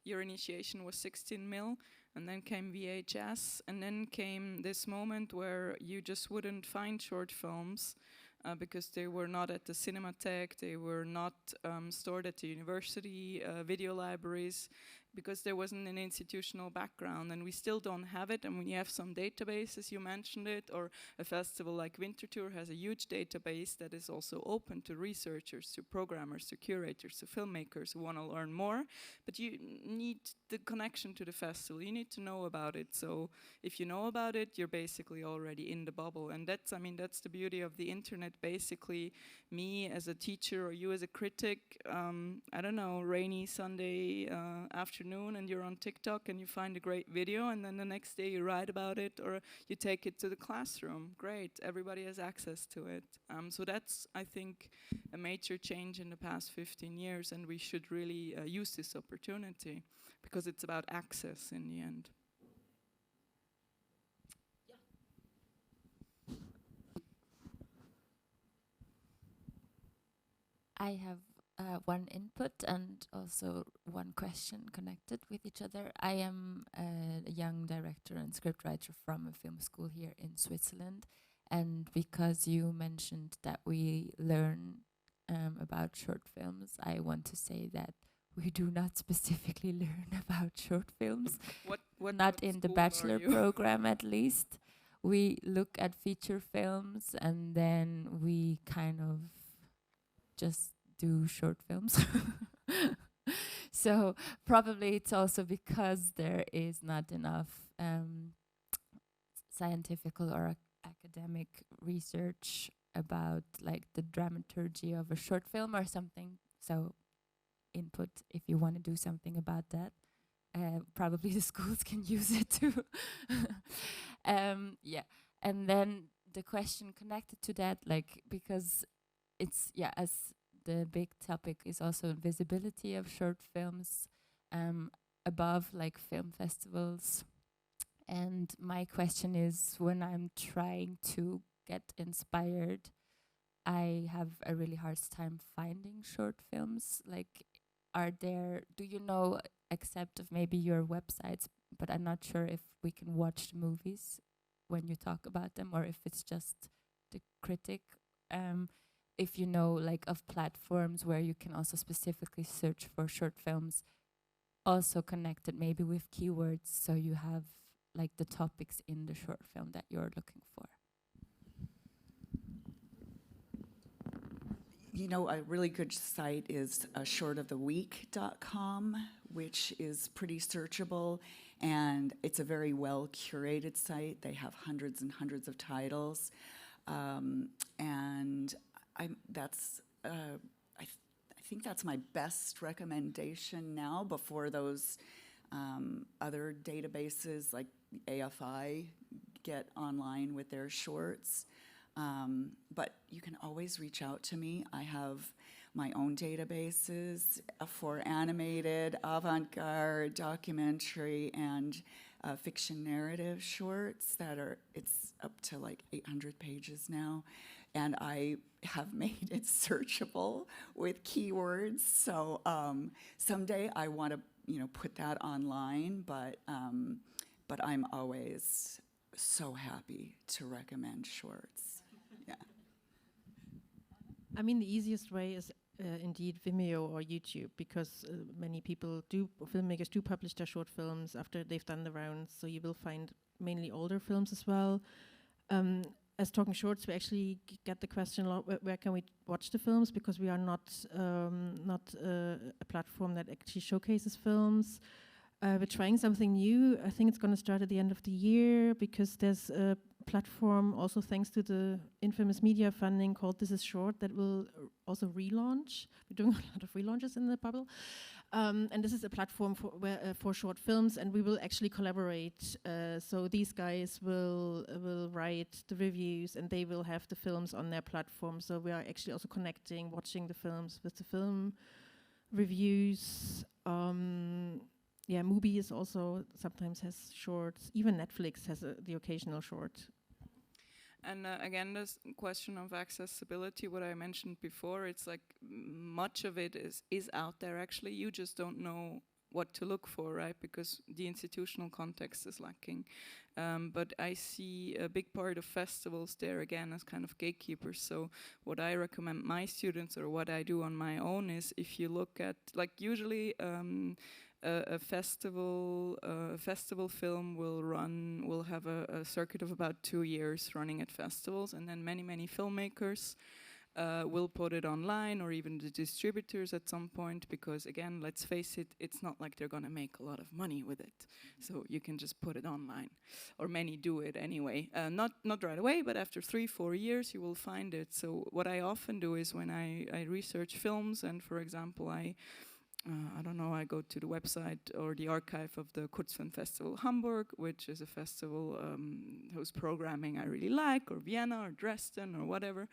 your initiation was 16 mil, and then came VHS, and then came this moment where you just wouldn't find short films because they were not at the Cinematheque, they were not stored at the university video libraries, because there wasn't an institutional background, and we still don't have it. And when you have some databases, you mentioned it, or a festival like Winterthur has a huge database that is also open to researchers, to programmers, to curators, to filmmakers who want to learn more, but you need the connection to the festival, you need to know about it. So if you know about it, you're basically already in the bubble, and that's, I mean, that's the beauty of the internet. Basically, me as a teacher or you as a critic, I don't know, rainy Sunday afternoon, afternoon and you're on TikTok and you find a great video, and then the next day you write about it or you take it to the classroom. Great, everybody has access to it. So that's, I think, a major change in the past 15 years, and we should really use this opportunity because it's about access in the end. I have one input and also one question connected with each other. I am a young director and scriptwriter from a film school here in Switzerland, and because you mentioned that we learn about short films, I want to say that we do not specifically learn about short films, not in the bachelor program at least. We look at feature films and then we kind of just do short films. So probably it's also because there is not enough scientific or academic research about like the dramaturgy of a short film or something. So input if you want to do something about that. Probably the schools can use it too. Yeah, and then the question connected to that, like, because it's, yeah, as the big topic is also visibility of short films above like film festivals. And my question is, when I'm trying to get inspired, I have a really hard time finding short films. Like, do you know, except of maybe your websites, but I'm not sure if we can watch the movies when you talk about them, or if it's just the critic. If you know, like, of platforms where you can also specifically search for short films, also connected maybe with keywords, so you have like the topics in the short film that you're looking for. You know, a really good site is shortoftheweek.com, which is pretty searchable, and it's a very well curated site. They have hundreds and hundreds of titles, and I think that's my best recommendation now, before those other databases like AFI get online with their shorts. But you can always reach out to me. I have my own databases for animated, avant-garde, documentary, and fiction narrative shorts it's up to like 800 pages now. And I have made it searchable with keywords. So someday I want to, put that online, but I'm always so happy to recommend shorts. Yeah. I mean, the easiest way is indeed Vimeo or YouTube, because many filmmakers do publish their short films after they've done the rounds, so you will find mainly older films as well. As Talking Shorts, we actually get the question a lot, where can we watch the films, because we are not a platform that actually showcases films. We're trying something new. I think it's going to start at the end of the year, because there's a platform, also thanks to the infamous media funding, called This Is Short, that will also relaunch. We're doing a lot of relaunches in the bubble. And this is a platform for short films, and we will actually collaborate. So these guys will write the reviews, and they will have the films on their platform. So we are actually also connecting, watching the films with the film reviews. Yeah, Mubi is also sometimes has shorts. Even Netflix has the occasional short. And again, this question of accessibility, what I mentioned before, it's like much of it is out there actually. You just don't know what to look for, right? Because the institutional context is lacking. But I see a big part of festivals there again as kind of gatekeepers. So what I recommend my students, or what I do on my own, is if you look at, like, usually a festival film will have a circuit of about 2 years running at festivals, and then many filmmakers will put it online, or even the distributors at some point, because again, let's face it, it's not like they're gonna make a lot of money with it. So you can just put it online, or many do it anyway. Not right away, but after 3-4 years you will find it. So what I often do is, when I research films, and for example I don't know, I go to the website or the archive of the Kurzfilm Festival Hamburg, which is a festival whose programming I really like, or Vienna or Dresden or whatever.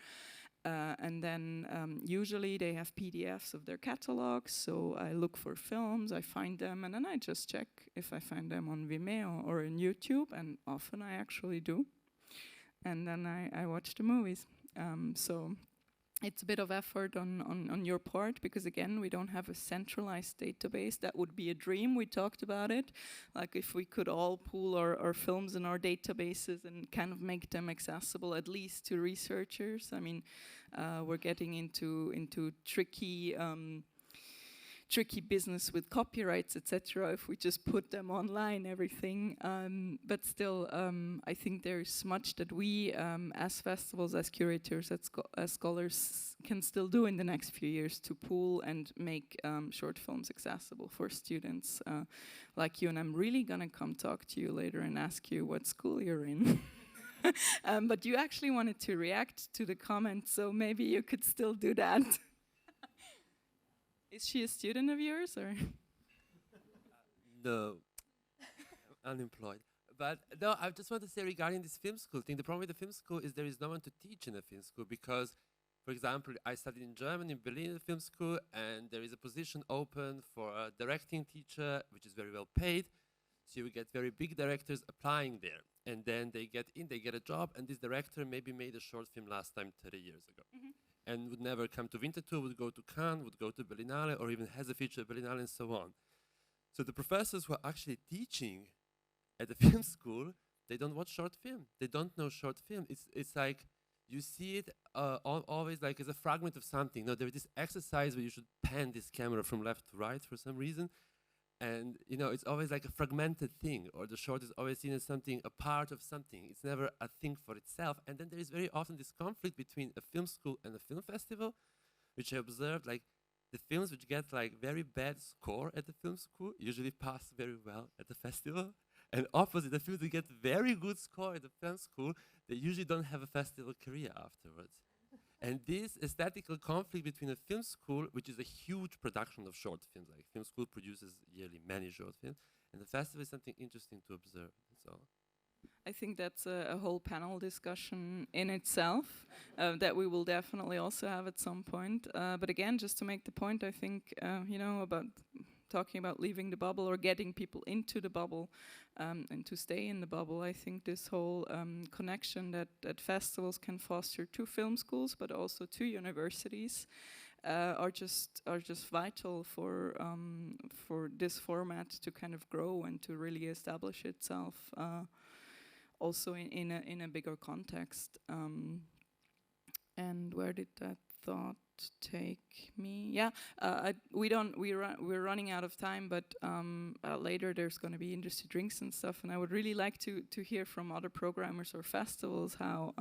And then usually they have PDFs of their catalogs, so I look for films, I find them, and then I just check if I find them on Vimeo or on YouTube, and often I actually do. And then I watch the movies. So it's a bit of effort on your part, because again, we don't have a centralized database. That would be a dream. We talked about it. Like if we could all pool our films in our databases and kind of make them accessible, at least to researchers. I mean, we're getting into tricky business with copyrights, etc. If we just put them online, everything. But still, I think there's much that we, as festivals, as curators, as scholars, can still do in the next few years to pool and make short films accessible for students like you. And I'm really gonna come talk to you later and ask you what school you're in. But you actually wanted to react to the comment, so maybe you could still do that. Is she a student of yours, or? No, unemployed. But no, I just want to say regarding this film school thing, the problem with the film school is there is no one to teach in a film school because, for example, I studied in Germany, in Berlin, in the film school, and there is a position open for a directing teacher, which is very well paid. So you get very big directors applying there. And then they get in, they get a job, and this director maybe made a short film last time 30 years ago. And would never come to Winterthur, would go to Cannes, would go to Berlinale, or even has a feature at Berlinale, and so on. So the professors who are actually teaching at the film school, they don't watch short film. They don't know short film. It's like you see it always like as a fragment of something. No, there's this exercise where you should pan this camera from left to right for some reason. And you know, it's always like a fragmented thing, or the short is always seen as something, a part of something. It's never a thing for itself. And then there is very often this conflict between a film school and a film festival, which I observed, like the films which get like very bad score at the film school usually pass very well at the festival. And opposite, the films that get very good score at the film school, they usually don't have a festival career afterwards. And this aesthetical conflict between a film school, which is a huge production of short films, like film school produces yearly many short films, and the festival is something interesting to observe. So, I think that's a whole panel discussion in itself that we will definitely also have at some point. But again, just to make the point, I think, you know, about talking about leaving the bubble or getting people into the bubble and to stay in the bubble. I think this whole connection that festivals can foster to film schools, but also to universities, are just vital for this format to kind of grow and to really establish itself, also in a bigger context. And where did that thought take me? Yeah, we're running out of time, but later there's going to be industry drinks and stuff, and I would really like to hear from other programmers or festivals how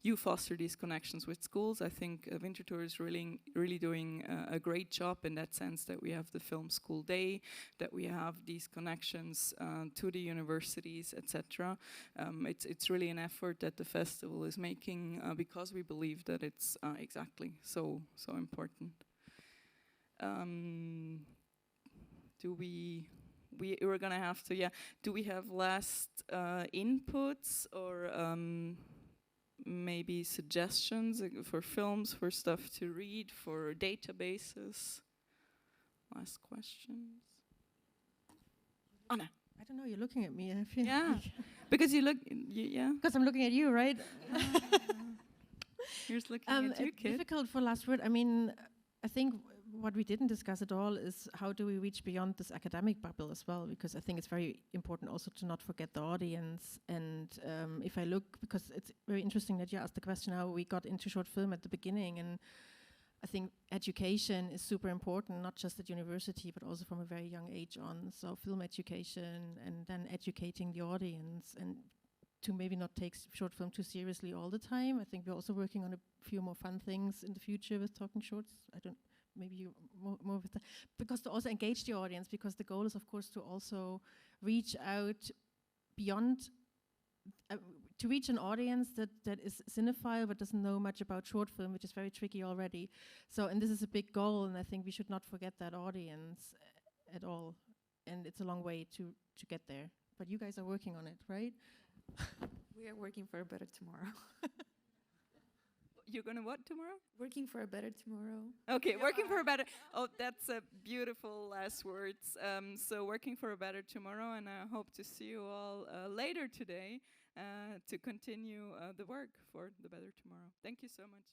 you foster these connections with schools. I think Winterthur is really doing a great job in that sense, that we have the film school day, that we have these connections to the universities, etc. It's really an effort that the festival is making because we believe that it's exactly so important. We're gonna have to, yeah. Do we have last inputs or maybe suggestions for films, for stuff to read, for databases? Last questions. Anna. I don't know, you're looking at me. I feel Yeah, like because you look, yeah. because I'm looking at you, right? Here's looking at you, kid. Difficult for last word. I mean, I think what we didn't discuss at all is how do we reach beyond this academic bubble as well, because I think it's very important also to not forget the audience. And if I look, because it's very interesting that you asked the question how we got into short film at the beginning, and I think education is super important, not just at university, but also from a very young age on. So film education, and then educating the audience, and to maybe not take short film too seriously all the time. I think we're also working on a few more fun things in the future with talking shorts. I don't, maybe you more with that. Because to also engage the audience, because the goal is, of course, to also reach out beyond, to reach an audience that is cinephile but doesn't know much about short film, which is very tricky already. So, and this is a big goal, and I think we should not forget that audience at all. And it's a long way to get there. But you guys are working on it, right? We are working for a better tomorrow. You're gonna what tomorrow? Working for a better tomorrow. Okay, working for a better. Oh, that's a beautiful last words. So working for a better tomorrow, and I hope to see you all later today to continue the work for the better tomorrow. Thank you so much.